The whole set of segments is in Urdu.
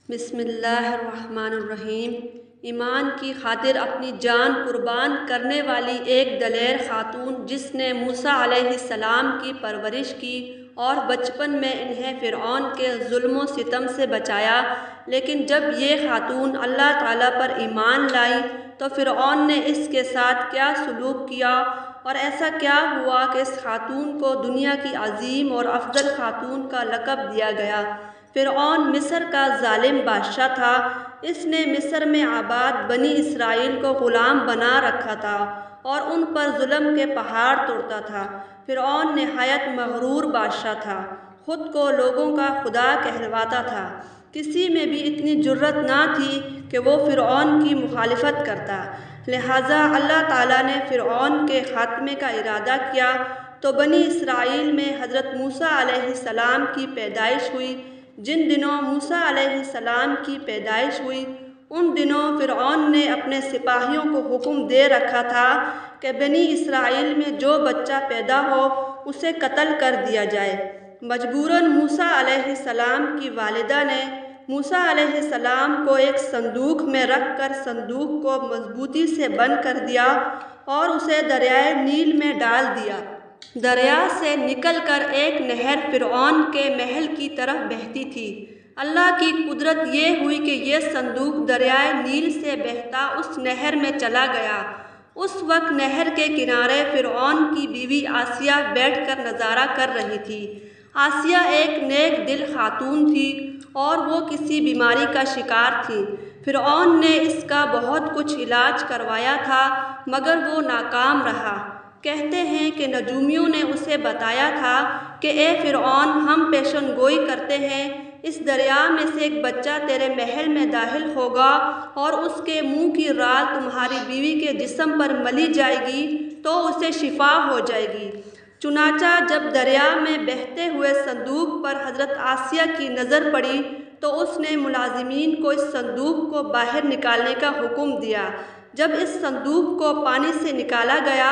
بسم اللہ الرحمن الرحیم۔ ایمان کی خاطر اپنی جان قربان کرنے والی ایک دلیر خاتون جس نے موسیٰ علیہ السلام کی پرورش کی اور بچپن میں انہیں فرعون کے ظلم و ستم سے بچایا، لیکن جب یہ خاتون اللہ تعالیٰ پر ایمان لائی تو فرعون نے اس کے ساتھ کیا سلوک کیا اور ایسا کیا ہوا کہ اس خاتون کو دنیا کی عظیم اور افضل خاتون کا لقب دیا گیا۔ فرعون مصر کا ظالم بادشاہ تھا۔ اس نے مصر میں آباد بنی اسرائیل کو غلام بنا رکھا تھا اور ان پر ظلم کے پہاڑ توڑتا تھا۔ فرعون نہایت مغرور بادشاہ تھا، خود کو لوگوں کا خدا کہلواتا تھا۔ کسی میں بھی اتنی جرأت نہ تھی کہ وہ فرعون کی مخالفت کرتا، لہٰذا اللہ تعالیٰ نے فرعون کے خاتمے کا ارادہ کیا تو بنی اسرائیل میں حضرت موسیٰ علیہ السلام کی پیدائش ہوئی۔ جن دنوں موسیٰ علیہ السلام کی پیدائش ہوئی ان دنوں فرعون نے اپنے سپاہیوں کو حکم دے رکھا تھا کہ بنی اسرائیل میں جو بچہ پیدا ہو اسے قتل کر دیا جائے۔ مجبوراً موسیٰ علیہ السلام کی والدہ نے موسیٰ علیہ السلام کو ایک صندوق میں رکھ کر صندوق کو مضبوطی سے بند کر دیا اور اسے دریائے نیل میں ڈال دیا۔ دریا سے نکل کر ایک نہر فرعون کے محل کی طرف بہتی تھی۔ اللہ کی قدرت یہ ہوئی کہ یہ صندوق دریائے نیل سے بہتا اس نہر میں چلا گیا۔ اس وقت نہر کے کنارے فرعون کی بیوی آسیہ بیٹھ کر نظارہ کر رہی تھی۔ آسیہ ایک نیک دل خاتون تھی اور وہ کسی بیماری کا شکار تھی۔ فرعون نے اس کا بہت کچھ علاج کروایا تھا مگر وہ ناکام رہا۔ کہتے ہیں کہ نجومیوں نے اسے بتایا تھا کہ اے فرعون، ہم پیشن گوئی کرتے ہیں اس دریا میں سے ایک بچہ تیرے محل میں داخل ہوگا اور اس کے منہ کی رال تمہاری بیوی کے جسم پر ملی جائے گی تو اسے شفا ہو جائے گی۔ چنانچہ جب دریا میں بہتے ہوئے صندوق پر حضرت آسیہ کی نظر پڑی تو اس نے ملازمین کو اس صندوق کو باہر نکالنے کا حکم دیا۔ جب اس صندوق کو پانی سے نکالا گیا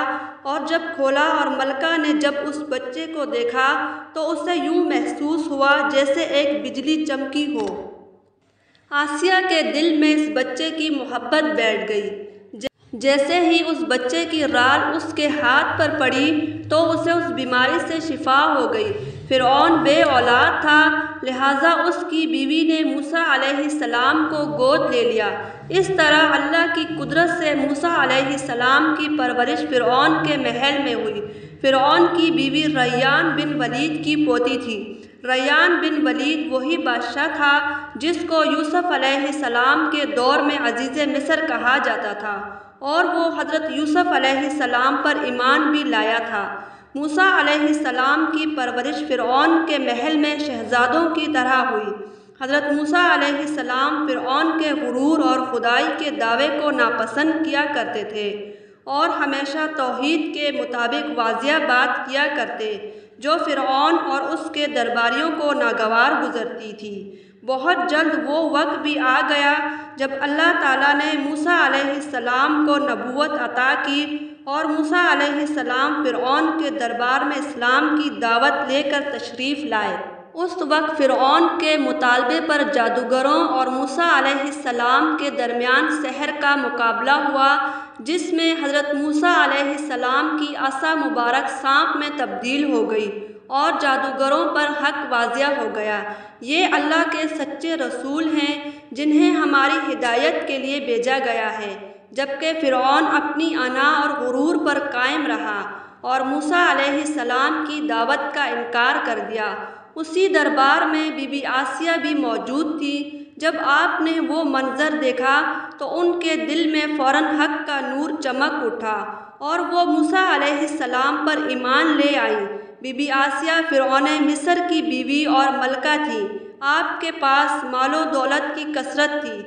اور جب کھولا اور ملکہ نے جب اس بچے کو دیکھا تو اسے یوں محسوس ہوا جیسے ایک بجلی چمکی ہو۔ آسیہ کے دل میں اس بچے کی محبت بیٹھ گئی۔ جیسے ہی اس بچے کی رال اس کے ہاتھ پر پڑی تو اسے اس بیماری سے شفا ہو گئی۔ فرعون بے اولاد تھا، لہٰذا اس کی بیوی نے موسیٰ علیہ السلام کو گود لے لیا۔ اس طرح اللہ کی قدرت سے موسیٰ علیہ السلام کی پرورش فرعون کے محل میں ہوئی۔ فرعون کی بیوی ریان بن ولید کی پوتی تھی۔ ریان بن ولید وہی بادشاہ تھا جس کو یوسف علیہ السلام کے دور میں عزیز مصر کہا جاتا تھا اور وہ حضرت یوسف علیہ السلام پر ایمان بھی لایا تھا۔ موسیٰ علیہ السلام کی پرورش فرعون کے محل میں شہزادوں کی طرح ہوئی۔ حضرت موسیٰ علیہ السلام فرعون کے غرور اور خدائی کے دعوے کو ناپسند کیا کرتے تھے اور ہمیشہ توحید کے مطابق واضح بات کیا کرتے جو فرعون اور اس کے درباریوں کو ناگوار گزرتی تھی۔ بہت جلد وہ وقت بھی آ گیا جب اللہ تعالیٰ نے موسیٰ علیہ السلام کو نبوت عطا کی اور موسیٰ علیہ السلام فرعون کے دربار میں اسلام کی دعوت لے کر تشریف لائے۔ اس وقت فرعون کے مطالبے پر جادوگروں اور موسیٰ علیہ السلام کے درمیان سحر کا مقابلہ ہوا جس میں حضرت موسیٰ علیہ السلام کی عصا مبارک سانپ میں تبدیل ہو گئی اور جادوگروں پر حق واضح ہو گیا۔ یہ اللہ کے سچے رسول ہیں جنہیں ہماری ہدایت کے لیے بھیجا گیا ہے، جبکہ فرعون اپنی انا اور غرور پر قائم رہا اور موسیٰ علیہ السلام کی دعوت کا انکار کر دیا۔ اسی دربار میں بی بی آسیہ بھی موجود تھی۔ جب آپ نے وہ منظر دیکھا تو ان کے دل میں فوراً حق کا نور چمک اٹھا اور وہ موسیٰ علیہ السلام پر ایمان لے آئیں۔ بی بی آسیہ فرعون مصر کی بیوی اور ملکہ تھی۔ آپ کے پاس مال و دولت کی کثرت تھی،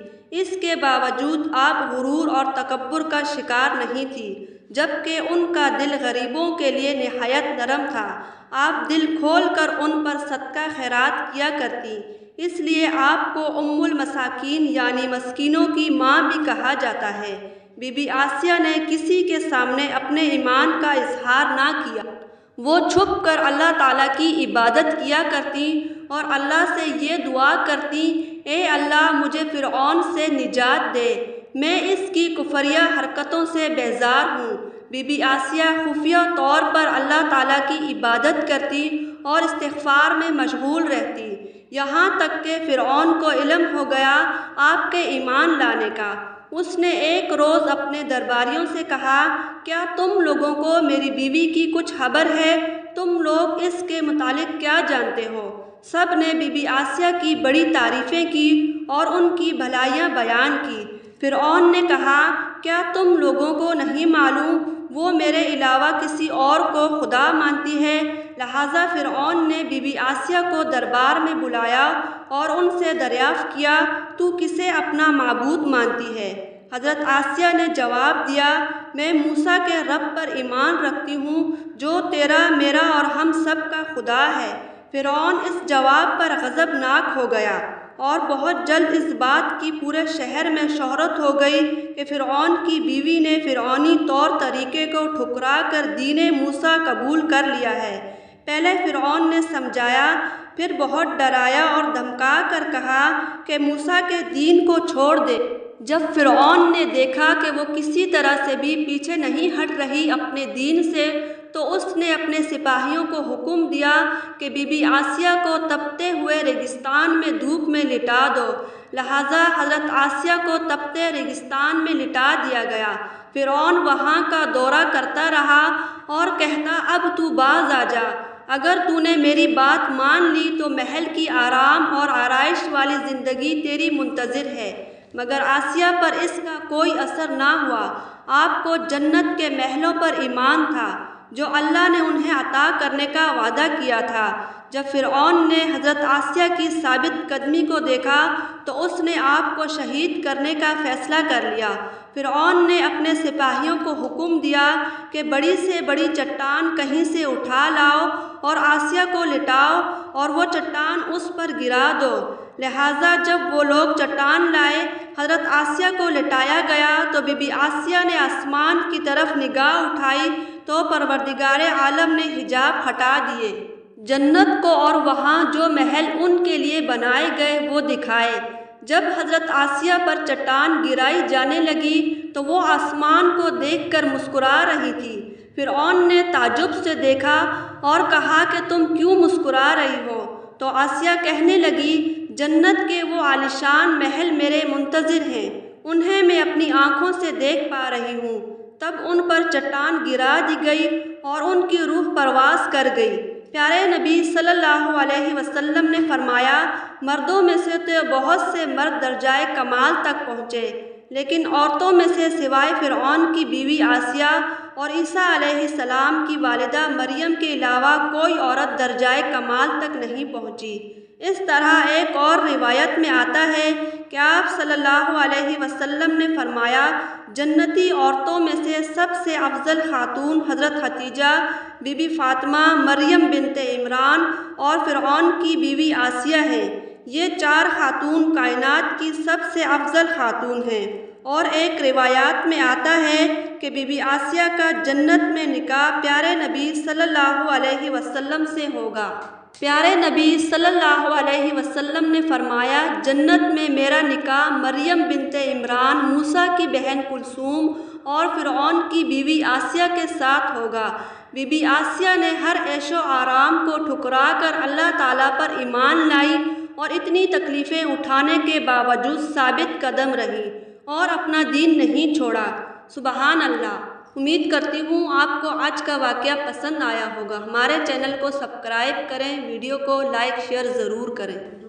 اس کے باوجود آپ غرور اور تکبر کا شکار نہیں تھی، جبکہ ان کا دل غریبوں کے لیے نہایت نرم تھا۔ آپ دل کھول کر ان پر صدقہ خیرات کیا کرتی، اس لیے آپ کو ام المساکین یعنی مسکینوں کی ماں بھی کہا جاتا ہے۔ بی بی آسیہ نے کسی کے سامنے اپنے ایمان کا اظہار نہ کیا۔ وہ چھپ کر اللہ تعالیٰ کی عبادت کیا کرتی اور اللہ سے یہ دعا کرتی، اے اللہ مجھے فرعون سے نجات دے، میں اس کی کفریہ حرکتوں سے بیزار ہوں۔ بی بی آسیہ خفیہ طور پر اللہ تعالیٰ کی عبادت کرتی اور استغفار میں مشغول رہتی، یہاں تک کہ فرعون کو علم ہو گیا آپ کے ایمان لانے کا۔ اس نے ایک روز اپنے درباریوں سے کہا، کیا تم لوگوں کو میری بیوی کی کچھ خبر ہے؟ تم لوگ اس کے متعلق کیا جانتے ہو؟ سب نے بی بی آسیہ کی بڑی تعریفیں کی اور ان کی بھلائیاں بیان کی۔ فرعون نے کہا، کیا تم لوگوں کو نہیں معلوم وہ میرے علاوہ کسی اور کو خدا مانتی ہے؟ لہٰذا فرعون نے بی بی آسیہ کو دربار میں بلایا اور ان سے دریافت کیا، تو کسے اپنا معبود مانتی ہے؟ حضرت آسیہ نے جواب دیا، میں موسیٰ کے رب پر ایمان رکھتی ہوں جو تیرا، میرا اور ہم سب کا خدا ہے۔ فرعون اس جواب پر غضبناک ہو گیا اور بہت جلد اس بات کی پورے شہر میں شہرت ہو گئی کہ فرعون کی بیوی نے فرعونی طور طریقے کو ٹھکرا کر دین موسیٰ قبول کر لیا ہے۔ پہلے فرعون نے سمجھایا، پھر بہت ڈرایا اور دھمکا کر کہا کہ موسیٰ کے دین کو چھوڑ دے۔ جب فرعون نے دیکھا کہ وہ کسی طرح سے بھی پیچھے نہیں ہٹ رہی اپنے دین سے، تو اس نے اپنے سپاہیوں کو حکم دیا کہ بی بی آسیہ کو تپتے ہوئے ریگستان میں دھوپ میں لٹا دو۔ لہٰذا حضرت آسیہ کو تپتے ریگستان میں لٹا دیا گیا۔ فرعون وہاں کا دورہ کرتا رہا اور کہتا، اب تو باز آ جا، اگر تو نے میری بات مان لی تو محل کی آرام اور آرائش والی زندگی تیری منتظر ہے۔ مگر آسیہ پر اس کا کوئی اثر نہ ہوا۔ آپ کو جنت کے محلوں پر ایمان تھا جو اللہ نے انہیں عطا کرنے کا وعدہ کیا تھا۔ جب فرعون نے حضرت آسیہ کی ثابت قدمی کو دیکھا تو اس نے آپ کو شہید کرنے کا فیصلہ کر لیا۔ فرعون نے اپنے سپاہیوں کو حکم دیا کہ بڑی سے بڑی چٹان کہیں سے اٹھا لاؤ اور آسیہ کو لٹاؤ اور وہ چٹان اس پر گرا دو۔ لہٰذا جب وہ لوگ چٹان لائے، حضرت آسیہ کو لٹایا گیا تو بی بی آسیہ نے آسمان کی طرف نگاہ اٹھائی تو پروردگار عالم نے حجاب ہٹا دیے، جنت کو اور وہاں جو محل ان کے لیے بنائے گئے وہ دکھائے۔ جب حضرت آسیہ پر چٹان گرائی جانے لگی تو وہ آسمان کو دیکھ کر مسکرا رہی تھی۔ فرعون نے تعجب سے دیکھا اور کہا کہ تم کیوں مسکرا رہی ہو؟ تو آسیہ کہنے لگی، جنت کے وہ عالیشان محل میرے منتظر ہیں، انہیں میں اپنی آنکھوں سے دیکھ پا رہی ہوں۔ تب ان پر چٹان گرا دی گئی اور ان کی روح پرواز کر گئی۔ پیارے نبی صلی اللہ علیہ وسلم نے فرمایا، مردوں میں سے تو بہت سے مرد درجۂ کمال تک پہنچے، لیکن عورتوں میں سے سوائے فرعون کی بیوی آسیہ اور عیسیٰ علیہ السلام کی والدہ مریم کے علاوہ کوئی عورت درجۂ کمال تک نہیں پہنچی۔ اس طرح ایک اور روایت میں آتا ہے کہ آپ صلی اللہ علیہ وسلم نے فرمایا، جنتی عورتوں میں سے سب سے افضل خاتون حضرت خدیجہ، بی بی فاطمہ، مریم بنت عمران اور فرعون کی بیوی آسیہ ہیں۔ یہ چار خاتون کائنات کی سب سے افضل خاتون ہیں۔ اور ایک روایات میں آتا ہے کہ بی بی آسیہ کا جنت میں نکاح پیارے نبی صلی اللہ علیہ وسلم سے ہوگا۔ پیارے نبی صلی اللہ علیہ وسلم نے فرمایا، جنت میں میرا نکاح مریم بنت عمران، موسیٰ کی بہن کلثوم اور فرعون کی بیوی آسیہ کے ساتھ ہوگا۔ بی بی آسیہ نے ہر عیش و آرام کو ٹھکرا کر اللہ تعالیٰ پر ایمان لائی اور اتنی تکلیفیں اٹھانے کے باوجود ثابت قدم رہی اور اپنا دین نہیں چھوڑا۔ سبحان اللہ۔ امید کرتی ہوں آپ کو آج کا واقعہ پسند آیا ہوگا۔ ہمارے چینل کو سبسکرائب کریں، ویڈیو کو لائک شیئر ضرور کریں۔